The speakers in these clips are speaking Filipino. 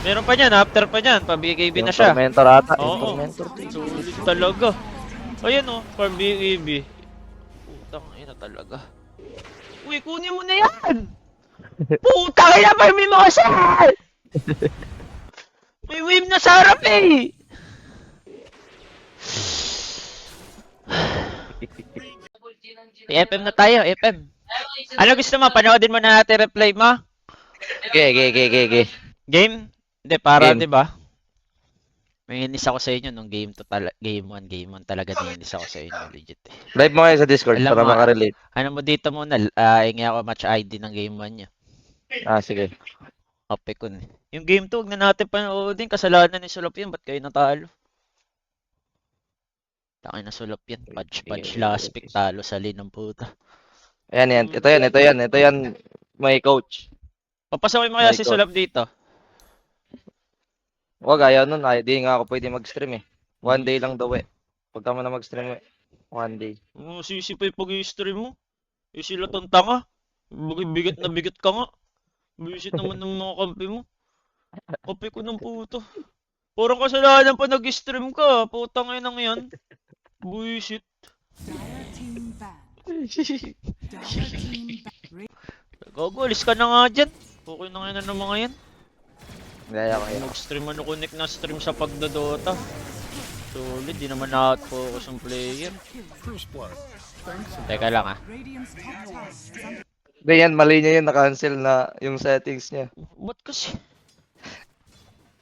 Meron pa niyan, after pa niyan, pa-BKB na Yung siya. Tormentor ata. Yung Oo. Tormentor. Sulit talaga. Ayan o, for BKB. Putang ina talaga. Uy, kunin mo na yan! Putang ina, farmin mo kasi! May wave na sa harap eh! FM na tayo, FM. Ano gusto mo? Panoodin mo na natin replay mo? Okay. Game? Hindi, para Game. 'di ba? May inis ako sa inyo nung game 1 talaga naiinis ako sa inyo, legit eh. Live mo kayo sa Discord Alam para mo, makarelate. ano mo dito muna, hingi ako match ID ng game 1 niya. Sige. Ope ko eh. Yung game 2, huwag na natin panoodin, kasalanan ni Sulop yun, ba't kayo natalo? Takay na Sulop yan, patch last pick, talo sa ng puta. Ayan. Ito yan. May coach. Papasakin mo kaya My si God. Sulop dito. Wag, ayaw nun. Di nga ako pwede mag-stream eh. 1 day lang daw eh. Pagka mo na mag-stream eh. 1 day. Sisipay pag-i-stream mo. Eh sila tong tanga. Bigat na bigat ka nga. Bisit naman ng mga kampi mo. Kape ko ng puto. Parang kasalanan pa nag-stream ka. Putang ina ng yan. Buisit. Gago, alis ka na nga dyan. Okay na nga ng mga yan. Gaya ko yun. Mag-stream ano connect na stream sa pagdodota. Solid, di naman na-focus ang player. Teka lang ah. Hindi yan, mali niya yun. Na-cancel na yung settings niya. Ba't kasi?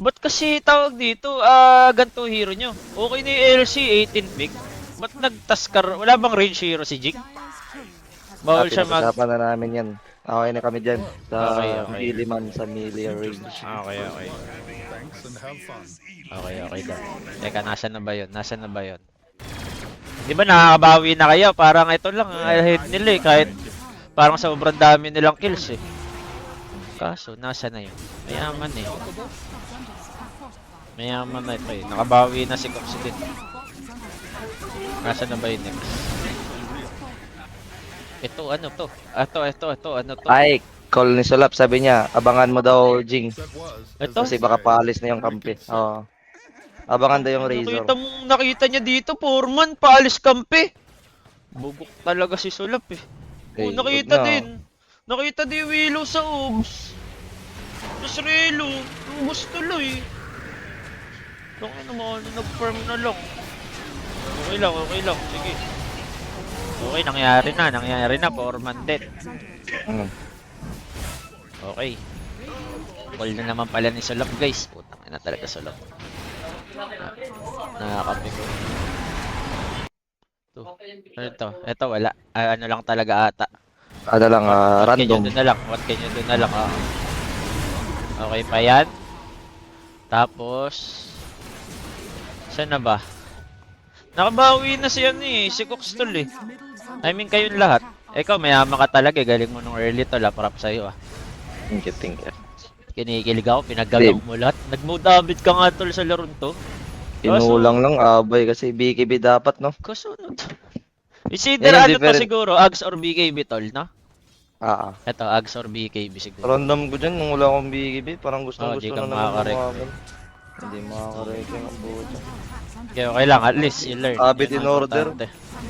Ba't kasi tawag dito, ganito hero nyo? Okay na yung LC 18 pick. Ba't nag-taskar? Wala bang range hero si Jig? Bawal siya mag... Pinag-usapan na namin yan. Okay na kami dyan. Sa Okay. Gilliman, sa melee range. Okay. Okay daw. Teka, nasan na ba yun? Di ba nakakabawi na kayo? Parang ito lang, ahead nila eh. Kahit parang sobrang dami nilang kills eh. Kaso, nasa na yun? Mayaman eh. Mayaman na ito eh. Nakabawi na si Cox din. Nasa na ba yun next? Ito, ano to? Ano to? Ay, call ni Solap. Sabi niya, abangan mo daw, Jing. Ito? Kasi baka paalis na yung kampi. Oo. Abangan daw yung Razor. Nakita niya dito, Foreman, paalis kampi. Bugok talaga si Sulap eh. Okay, Nakita wag na. din. Nakita din yung Willow sa OBS. Tapos Relo, ubos tuloy. Bakit naman, nag-farm na lang. Okay lang, sige. Okay, nangyari na, Foreman din. Okay. Call na naman pala ni Sulap guys. Putang ina talaga Sulap. Nakakapi ko. Ito wala. Ano lang talaga ata. Ano lang, random. What can you do na lang. Okay pa yan. Tapos saan na ba? Nakabawi na siya si Coxtol eh. I mean kayong lahat. Ikaw mayaman ka talaga, galing mo nung early to, laprap sa'yo ah. Thank you. Kinikilig ako, pinagagaw mo lahat. Nag-mode habit ka nga tol sa laron to. Inulang lang, abay, kasi BKB dapat, no? Kasunod. It's either Yan yung ano to different. siguro, Ags or BKB tol, no? Ito, Ags or BKB siguro. Random ko dyan, nung wala akong BKB, parang gusto di ka na naman makakarek. lumaban. Hindi makakarek ang buto. Okay lang, at least you learn. Habit Yun in ang order. importante.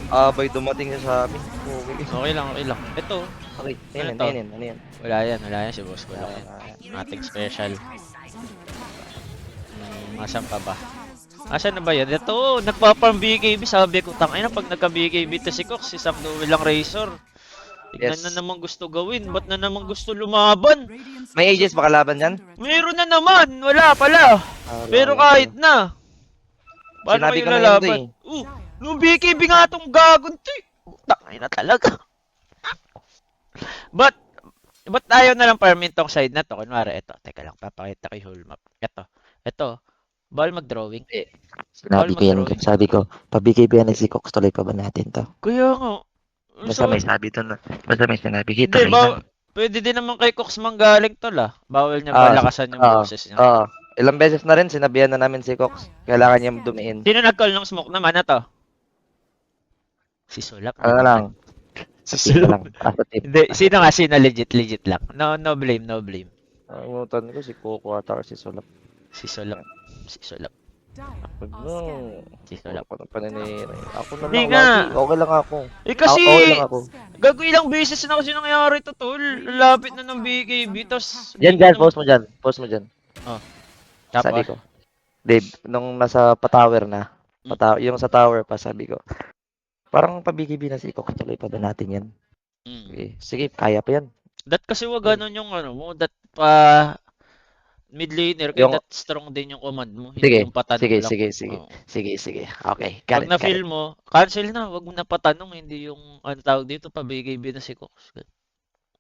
Abay, dumating siya sa amin. Okay lang. Ito, Okay, Ano ano yan? wala yan si boss ko lang yan. Nothing special. Asan pa ba? Asan na ba yan? Ito, nagpa-farm BKB. Sabi ko, tangay na pag nagka-BKB to si Cox, isang duel lang Razor. Tignan Yes. na naman gusto gawin. Ba't na naman gusto lumaban? May ages ba kalaban dyan? Meron na naman. Wala pala. Pero kahit na. Paano Sinabi kayo ko na yun, lalaban? Nung BKB nga tong gagon to eh. Tangay na talaga. But ayaw na lang farming tong side na to. Kunwari, ito. Teka lang, papakita ko yung whole map. Ito. Bawal mag-drawing. Sinabi ko yan, mag-drawing. sabi ko, pabigay na si Cox, tuloy pa ba natin to? Kaya nga. Basta may sabi to na, basta may sinabi, kita Hindi, kayo na. pwede din naman kay Cox manggaling to la. Bawal niya palakasan yung boses niya. Ilang beses na rin, sinabihan na namin si Cox, kailangan niya dumiin. Sino nag-call ng smoke naman na to? Si Sulap. Ano lang, Si tip Sulap. lang, as a tip. Hindi, sino legit lang. No blame. Nakalimutan ko si Coco ata or si Solap. Si Solap. Si Solap. Pag Si Solap. ako na paninira. Ako na Hindi lang nga. lagi. Okay lang ako. Eh kasi, Okay lang ako. gago ilang beses na kasi nangyari to, tol. Lapit na ng BKB, tapos... Yan di guys, ka post mo dyan. Post mo dyan. Sabi Tapos? ko. Dave, nung nasa pa-tower na. Yung sa tower pa, sabi ko. Parang pabigibig na si Coco. Tuloy pa ba natin yan? Mm. Sige, kaya pa yan. Dat kasi wag ganun yung ano mo, dat pa mid laner kay Yung, dat strong din yung command mo, hindi sige, yung patanong sige, lang. sige, sige. Oo. Sige, sige. Okay, got Pag it, got na-feel it. mo, cancel na, wag mo na patanong, hindi yung ano tawag dito, pabigay-bigay na si Cox.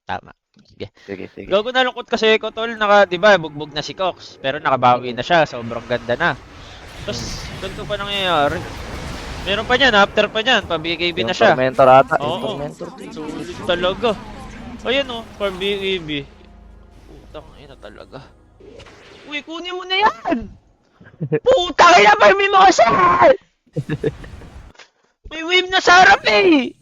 Tama. Sige. Sige, sige. Gago nalungkot kasi ko tol, di ba, bugbog na si Cox, pero nakabawi na siya, sobrang ganda na. Tapos, ganito pa nangyayari. Meron pa niyan, after pa niyan, pabigay-bigay na Yung siya. tormentor ata. Yung Oo, tormentor. sulit talaga. Ayan o, for BKB. Putang ina talaga. Uy, kunin mo na yan! Putang ina, farmin mo kasi! May wave na sa harap eh!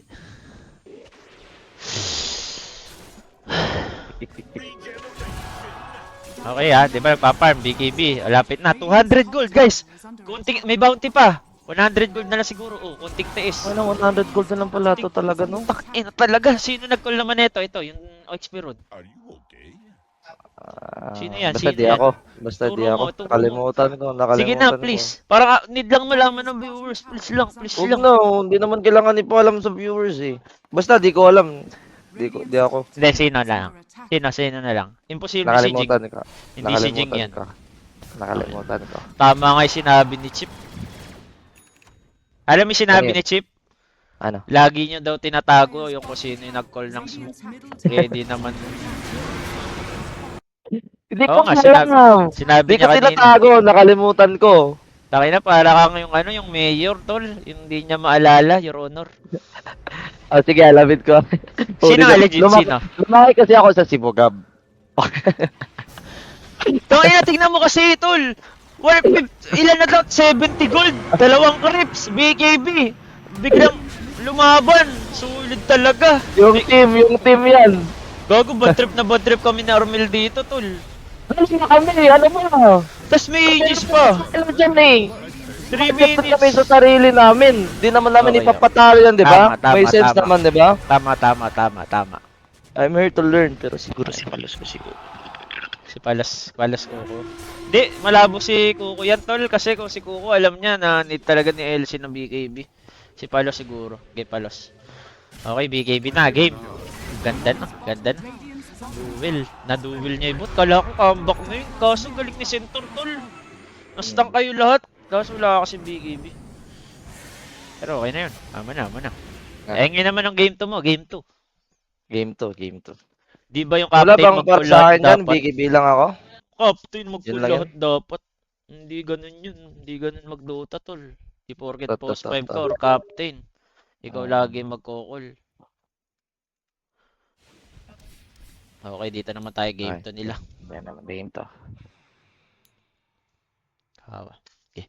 Okay ha, di ba nagpa-farm, BKB, lapit na, 200 gold guys! Kunting, may bounty pa! 100 gold na lang siguro, oh, kunting tiis. Ano, 100 gold na lang pala to talaga, no? Ina talaga, sino nag-call naman ito? Ito, yung XP Road. Sino yan? Basta Sino di yan? ako. Basta di Turo ako. mo, turo mo. Nakalimutan ko, nakalimutan Sige na, ko. please. Para need lang malaman ng viewers. Please lang, please Huwag lang. na, hindi naman kailangan ipalam sa viewers eh. Basta di ko alam. Di ako. Hindi, sino lang. Sino na lang. Imposible si Jing. Nakalimutan ko. Hindi si Jing yan. Nakalimutan ko. Tama nga yung sinabi ni Chip. Alam mo yung sinabi Ano yun? ni Chip? Ano? Lagi nyo daw tinatago yung kung sino yung nag-call ng smoke. Kaya di naman. Hindi Oo ko nga, alam. sinabi Di ko niya kanina. tinatago, nakalimutan ko. Taki na para kang yung ano, yung mayor, tol. Yung hindi niya maalala, your honor. Oh, sige, alamin ko. Sino nga legit? Sino? Lumaki kasi ako sa Sibugab. Tangina, tingnan mo kasi, tol. Ilan na daw? 70 gold. 2 creeps. BKB. Biglang lumaban. Sulit talaga. yung team yan. Gago, bad trip kami na Armel dito, tol. Ano na kami, ano mo? Tas may aegis pa. Alam dyan eh. 3 Dapat kami minutes. sa sarili namin. Di naman namin Okay, ipapatalo yan, di ba? Tama, May sense tama. naman, di ba? Tama. I'm here to learn, pero siguro si Palos ko siguro. Si Palas Kuko. Di, malabo si Kuko yan, tol. Kasi kung si Kuko, alam niya na need talaga ni LC ng BKB. Si Palos siguro. Game Palos. Okay, BKB na. Game. Ganda na. Duel. Na-duel niya yung bot. Kala ko comeback na yun. Kaso galing ni Centaur, tol. Nastang kayo lahat. Kaso wala kasi BKB. Pero okay na yun. Ama na. Eh, ngayon naman ang game 2 mo. Game 2. Game 2. Di ba yung Wala captain bang part mag-pull sa lahat akin yan? dapat? BKB lang ako? Captain mag-pull Yun lang lahat dapat. Hindi ganun yun. Hindi ganun mag-Dota, tol. Di porket post 5 ka or captain. Ikaw lagi magkokol. Okay, dito naman tayo game 2 nila. Yan naman, game 2. Hawa. Okay.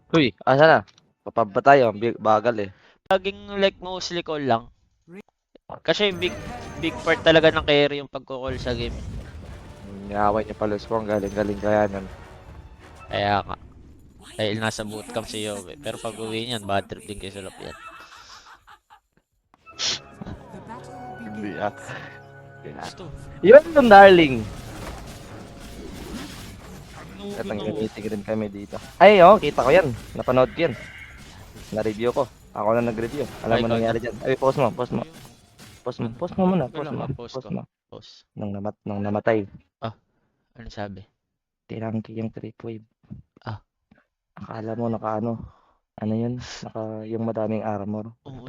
Huy, asa na? Papaba tayo, bagal eh. Laging like mostly call lang. Kasi big part talaga ng carry yung pagko-call sa game. Niaway niya Palos ko, ang galing kaya nun. Kaya nga. Dahil nasa bootcamp si Yobe. Pero pag uwi niyan, bad trip din kay Sulap yan. Hindi ah. Gusto. Yun yung darling. At Ano? nag-meeting rin kami dito. Ay, oh, kita ko yan. Napanood ko yan. Na-review ko. Ako na nag-review. Alam Ay, mo ikaw nangyari dyan. Ay, pause mo muna. Wala nga, post ko. Post. Nung namatay. Ano sabi? Tirangki yung trip wave. Ah. Akala mo ano yun? Yung madaming armor. Oo,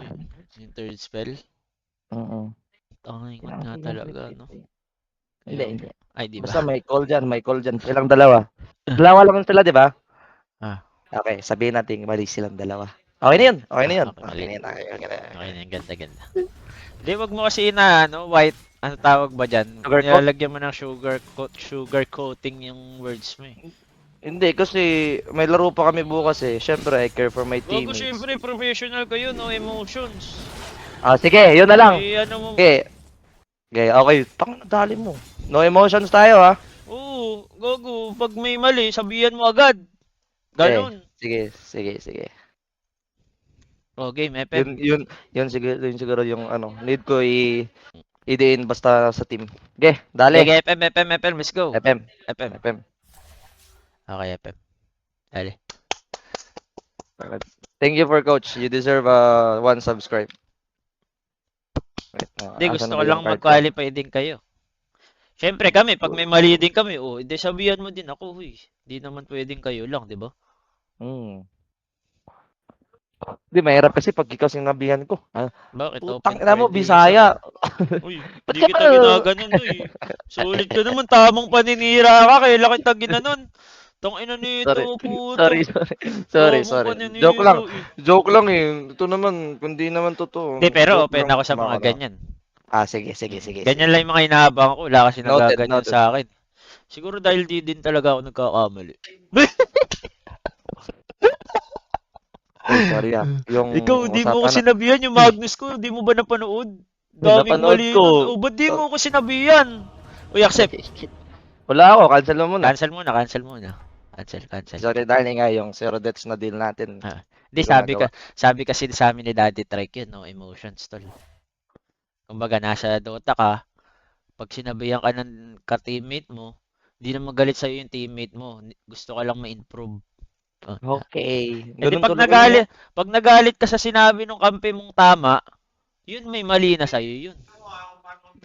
yung third spell. Oo. Ang ingat nga Tirangki yung talaga, trip no? wave. Hindi. Ay, di ba? Basta may call dyan. Silang dalawa. Dalawa lang sila, di ba? Ah. Okay, sabihin natin mali silang dalawa. Okay na yun. Okay, Okay mali. na yun. Okay na, ganda. Hindi, wag mo kasi white, ano tawag ba dyan? Sugar coat? Nilalagyan mo ng sugar coating yung words mo eh. Hindi, kasi may laro pa kami bukas eh. Siyempre, I care for my Gago, teammates. syempre, professional kayo, no emotions. Sige, yun na lang. Ano mo. Okay. Okay, okay. Tang dali mo. No emotions tayo, ha? Oo, gogo. Pag may mali, sabihan mo agad. Okay. Ganon. Sige, sige, sige. O, game, Yun, FM. yun, yun siguro yung ano, need ko i-diin basta sa team. Okay, dali. Gege, FM, let's go. FM. FM. FM. Okay, FM. Dali. Thank you for coach. You deserve one subscribe. Wait, Hindi, asan gusto na ko ba yung lang card ko? mag-qualify din kayo. Siyempre kami, pag may mali din kami, hindi sabihan mo din ako, huy. Hindi naman pwedeng kayo lang, di ba? Hmm. Di, mahirap kasi pag ikaw sinabihan ko. Bakit Putang open ina mo, card user Bisaya. ka? Uy, Ba't hindi ka pa? kita ginaganon, uy. Sulit ka naman, tamang paninira ka, kailan kita ginanon. Tong ina Sorry. nito, Sorry, puto. sorry. Sorry, Tamang sorry. Joke paninira, lang. eh. Joke lang eh. Ito naman, kundi naman Hindi, totoo. pero Joke open lang. ako sa Tama mga ka na. ganyan. Sige, sige, sige, Ganyan sige. lang yung mga inaabang ko, wala kasi Noted, nagaganyan noted. sa akin. Siguro dahil di din talaga ako nagkakamali. Uy, sorry Yung Ikaw, di mo ko usapan na. sinabihan yung Magnus ko, di mo ba napanood? Uy, Daming napanood mali ko. nun. O, ba't di mo ko sinabihan? Uy, accept. Wala ako, cancel mo muna. Cancel muna, cancel muna. Cancel, cancel. Sorry, dahil nga yung zero deaths na deal natin. Di Hindi ko nagawa. sabi kasi sa amin ni Daddy Trike yun, no emotions tol. Kumbaga nasa Dota ka, pag sinabihan ka ng ka-teammate mo, di na magalit sa'yo yung teammate mo. Gusto ka lang ma-improve. Oh. Okay. Eh di Ganun talaga yun. pag nagalit ka sa sinabi ng kampi mong tama, yun may mali na sa'yo yun.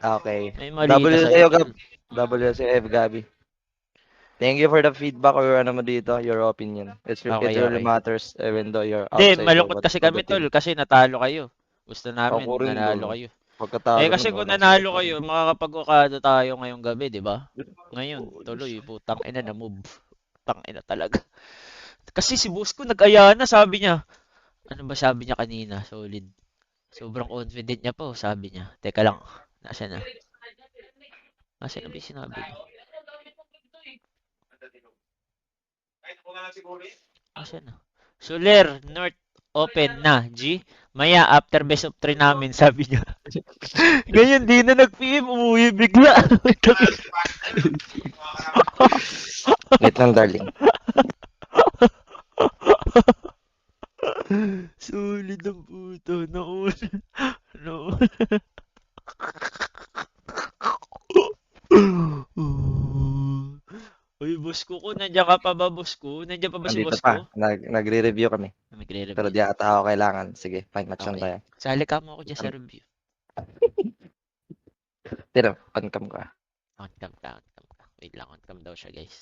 Okay. May mali na sa'yo WCF, tol. WCF, Gabi. Thank you for the feedback or ano mo dito, your opinion. It Okay, really okay. matters even though you're Di, outside malungkot kasi of the kami tol team. kasi natalo kayo. Gusto Ako namin rin dun. nanalo kayo. Eh Pagkatalo kasi nun, kung walang saya nanalo pa rin. kayo, makakapag-ukado tayo ngayong gabi, di ba? Ngayon, tuloy, putang ina na move. Putang ina talaga. Kasi si boss ko nag-aya na, sabi niya. Ano ba sabi niya kanina? Solid. Sobrang confident niya po, sabi niya. Teka lang, nasa na? Nasa na ba yung sinabi niya? Nasa na? Soler, North, open na. G, maya, after best of 3 namin, sabi niya. Ganyan, di na nag-PM, umuwi bigla. Wait lang, darling. Solid ang puto. Nauna. Nauna. Uy, boss ko, nandiyan ka pa ba, boss ko? Nandiyan pa ba si Andito boss pa. ko? Nagre-review kami. Pero Nagre-review. di ata ako kailangan. Sige, fight match lang Okay. tayo. Sali ka mo ako dyan sa review. Tira, on-cam ka. On-cam ka, on-cam ka. Wait lang, on-cam daw siya, guys.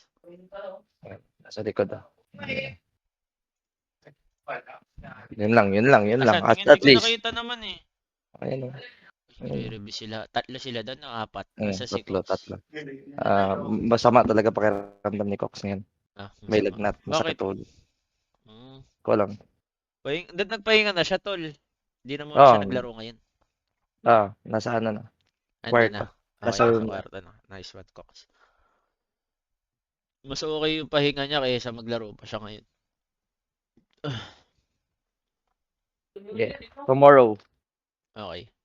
Nasa likod Yun lang. Asan? At, Tingin, di at ko least. nakita naman eh. Ayan o. Nagre-review sila. Tatlo sila doon, no? Apat. Nasa si Tatlo. Cox. Masama talaga pakiramdam ni Cox ngayon. May Masama. lagnat, masakit Bakit? ulo. Hmm. Ko lang. Nagpahinga na siya, tol. Hindi na muna siya Oo. naglaro ngayon. Nasa ano na. Ando Kwarto. na. Okay, Nasa sa room na. kwarto na. Nice one, Cox. Mas okay yung pahinga niya kaysa maglaro pa siya ngayon. Yeah. Tomorrow. Okay.